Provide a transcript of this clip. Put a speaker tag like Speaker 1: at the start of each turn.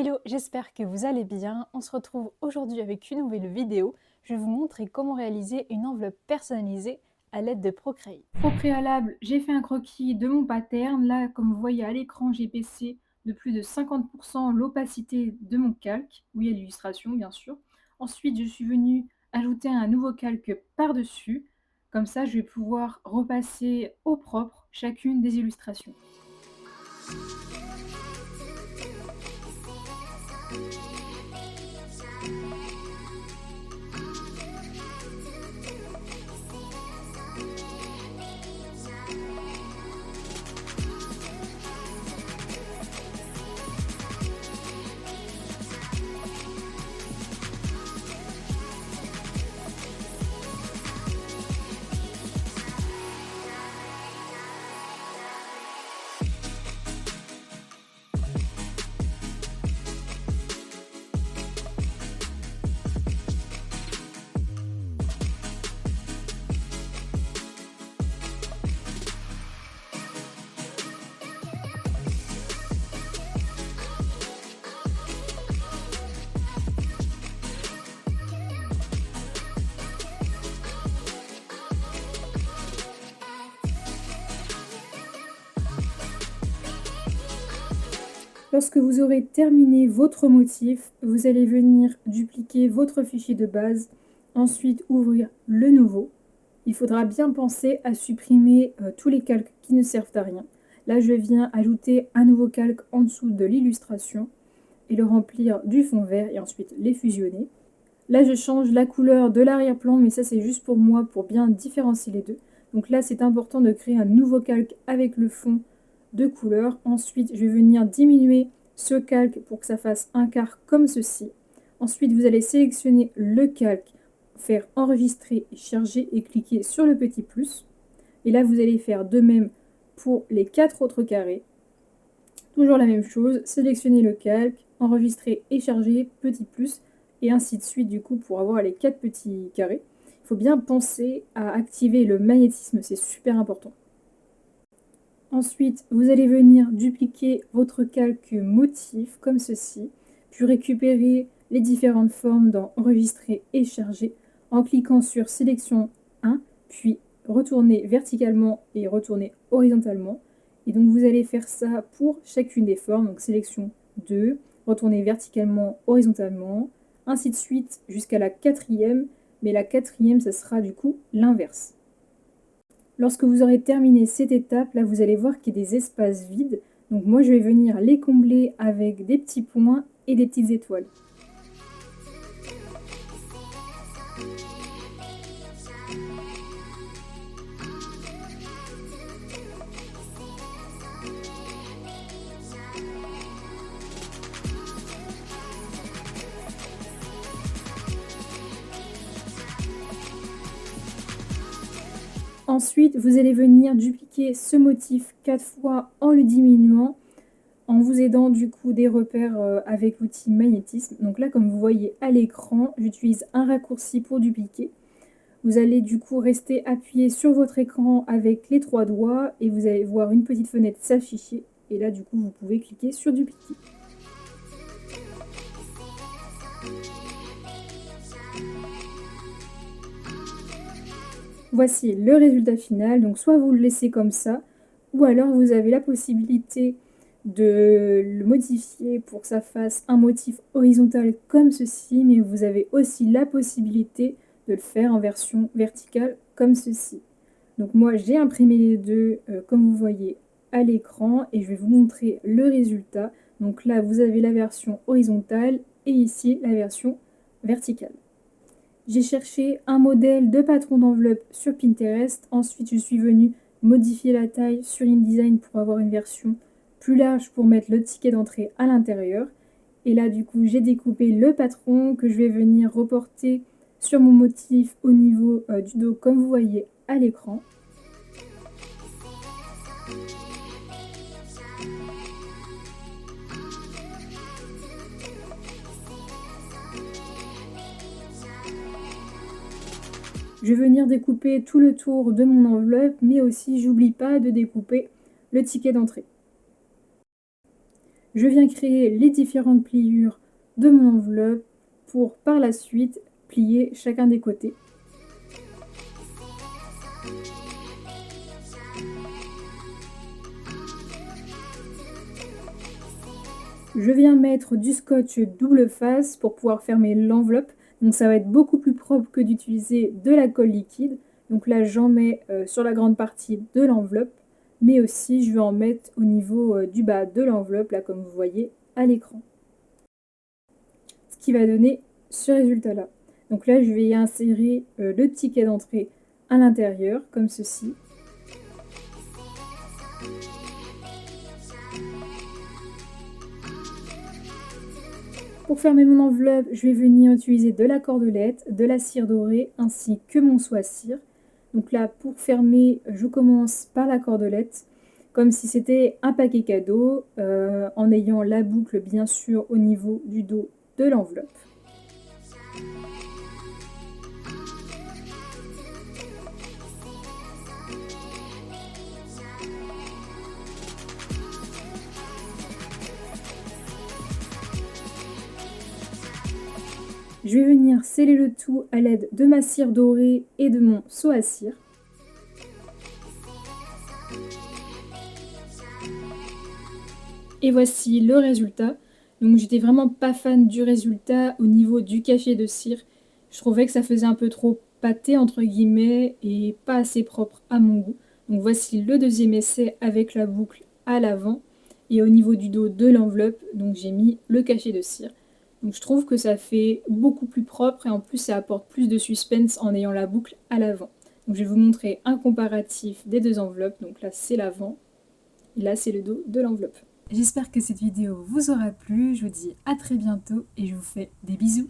Speaker 1: Hello, j'espère que vous allez bien. On se retrouve aujourd'hui avec une nouvelle vidéo. Je vais vous montrer comment réaliser une enveloppe personnalisée à l'aide de Procreate. Au préalable, j'ai fait un croquis de mon pattern. Là, comme vous voyez à l'écran, j'ai baissé de plus de 50% l'opacité de mon calque. Oui, il y a l'illustration, bien sûr. Ensuite, je suis venue ajouter un nouveau calque par-dessus. Comme ça, je vais pouvoir repasser au propre chacune des illustrations. Lorsque vous aurez terminé votre motif, vous allez venir dupliquer votre fichier de base, ensuite ouvrir le nouveau. Il faudra bien penser à supprimer tous les calques qui ne servent à rien. Là, je viens ajouter un nouveau calque en dessous de l'illustration et le remplir du fond vert et ensuite les fusionner. Là, je change la couleur de l'arrière-plan, mais ça, c'est juste pour moi, pour bien différencier les deux. Donc là, c'est important de créer un nouveau calque avec le fond de couleur. Ensuite, je vais venir diminuer ce calque pour que ça fasse un quart comme ceci. Ensuite, vous allez sélectionner le calque, faire enregistrer et charger et cliquer sur le petit plus. Et là, vous allez faire de même pour les 4 autres carrés. Toujours la même chose, sélectionner le calque, enregistrer et charger, petit plus, et ainsi de suite du coup pour avoir les 4 petits carrés. Il faut bien penser à activer le magnétisme, c'est super important. Ensuite, vous allez venir dupliquer votre calque motif comme ceci, puis récupérer les différentes formes dans enregistrer et charger en cliquant sur sélection 1, puis retourner verticalement et retourner horizontalement. Et donc vous allez faire ça pour chacune des formes, donc sélection 2, retourner verticalement, horizontalement, ainsi de suite jusqu'à la quatrième, mais la quatrième, ça sera du coup l'inverse. Lorsque vous aurez terminé cette étape, là vous allez voir qu'il y a des espaces vides. Donc moi je vais venir les combler avec des petits points et des petites étoiles. Ensuite, vous allez venir dupliquer ce motif 4 fois en le diminuant, en vous aidant du coup des repères avec l'outil magnétisme. Donc là, comme vous voyez à l'écran, j'utilise un raccourci pour dupliquer. Vous allez du coup rester appuyé sur votre écran avec les 3 doigts et vous allez voir une petite fenêtre s'afficher. Et là, du coup, vous pouvez cliquer sur dupliquer. Voici le résultat final, donc soit vous le laissez comme ça, ou alors vous avez la possibilité de le modifier pour que ça fasse un motif horizontal comme ceci, mais vous avez aussi la possibilité de le faire en version verticale comme ceci. Donc moi j'ai imprimé les deux comme vous voyez à l'écran et je vais vous montrer le résultat. Donc là vous avez la version horizontale et ici la version verticale. J'ai cherché un modèle de patron d'enveloppe sur Pinterest. Ensuite, je suis venue modifier la taille sur InDesign pour avoir une version plus large pour mettre le ticket d'entrée à l'intérieur. Et là, du coup, j'ai découpé le patron que je vais venir reporter sur mon motif au niveau du dos, comme vous voyez à l'écran. Je vais venir découper tout le tour de mon enveloppe, mais aussi j'oublie pas de découper le ticket d'entrée. Je viens créer les différentes pliures de mon enveloppe pour par la suite plier chacun des côtés. Je viens mettre du scotch double face pour pouvoir fermer l'enveloppe. Donc ça va être beaucoup plus propre que d'utiliser de la colle liquide. Donc là j'en mets sur la grande partie de l'enveloppe, mais aussi je vais en mettre au niveau du bas de l'enveloppe, là comme vous voyez à l'écran. Ce qui va donner ce résultat-là. Donc là je vais y insérer le ticket d'entrée à l'intérieur, comme ceci. Pour fermer mon enveloppe, je vais venir utiliser de la cordelette, de la cire dorée ainsi que mon soie à cire. Donc là, pour fermer, je commence par la cordelette, comme si c'était un paquet cadeau, en ayant la boucle bien sûr au niveau du dos de l'enveloppe. Je vais venir sceller le tout à l'aide de ma cire dorée et de mon seau à cire. Et voici le résultat. Donc j'étais vraiment pas fan du résultat au niveau du cachet de cire. Je trouvais que ça faisait un peu trop pâté entre guillemets et pas assez propre à mon goût. Donc voici le deuxième essai avec la boucle à l'avant. Et au niveau du dos de l'enveloppe, donc j'ai mis le cachet de cire. Donc je trouve que ça fait beaucoup plus propre et en plus ça apporte plus de suspense en ayant la boucle à l'avant. Donc je vais vous montrer un comparatif des deux enveloppes. Donc là c'est l'avant et là c'est le dos de l'enveloppe. J'espère que cette vidéo vous aura plu, je vous dis à très bientôt et je vous fais des bisous.